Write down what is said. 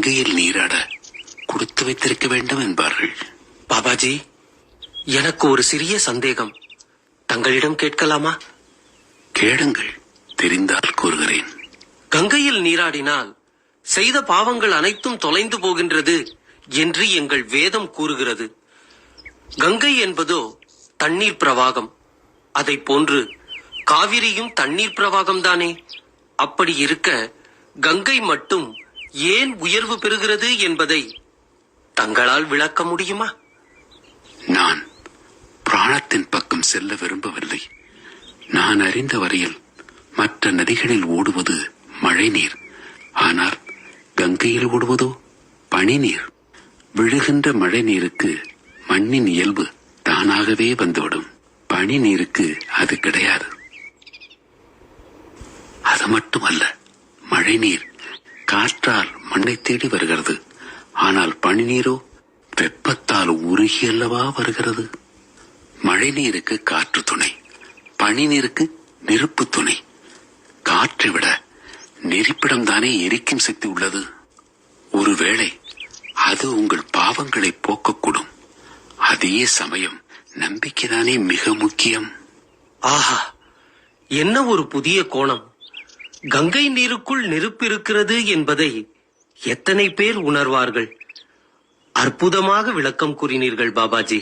கங்கையில் நீராட கொடுத்து வைத்திருக்க வேண்டும் என்பார்கள். பாபாஜி, எனக்கு ஒரு சிறிய சந்தேகம், தங்களிடம் கேட்கலாமா? கேளுங்கள், தெரிந்தால் கூறுகிறேன். கங்கையில் நீராடினால் செய்த பாவங்கள் அனைத்தும் தொலைந்து போகின்றது என்று எங்கள் வேதம் கூறுகிறது. கங்கை என்பதோ தண்ணீர் பிரவாகம், அதை போன்று காவிரியும் தண்ணீர் பிரவாகம் தானே. அப்படி இருக்க கங்கை மட்டும் ஏன் உயர்வு பெறுகிறது என்பதை தங்களால் விளக்க முடியுமா? நான் பிராணத்தின் பக்கம் செல்ல விரும்பவில்லை. நான் அறிந்த வரையில் மற்ற நதிகளில் ஓடுவது மழை நீர், ஆனால் கங்கையில் ஓடுவதோ பனி நீர். விழுகின்ற மழை நீருக்கு மண்ணின் இயல்பு தானாகவே வந்துவிடும். பனி நீருக்கு அது கிடையாது. அது மட்டுமல்ல, மழை நீர் காற்றால் மண்ணை தேடி வருகிறது, ஆனால் பனி நீரோ வெப்பத்தால் உருகி அல்லவா வருகிறது. மழை நீருக்கு காற்று துணை, பனி நீருக்கு நெருப்பு துணை. காற்றை விட நெருப்பிடம் தானே எரிக்கும் சக்தி உள்ளது. ஒருவேளை அது உங்கள் பாவங்களை போக்கக்கூடும். அதே சமயம் நம்பிக்கைதானே மிக முக்கியம். ஆஹா, என்ன ஒரு புதிய கோணம்! கங்கை நீருக்குள் நெருப்பு இருக்கிறது என்பதை எத்தனை பேர் உணர்வார்கள்? அற்புதமாக விளக்கம் கூறினீர்கள் பாபாஜி.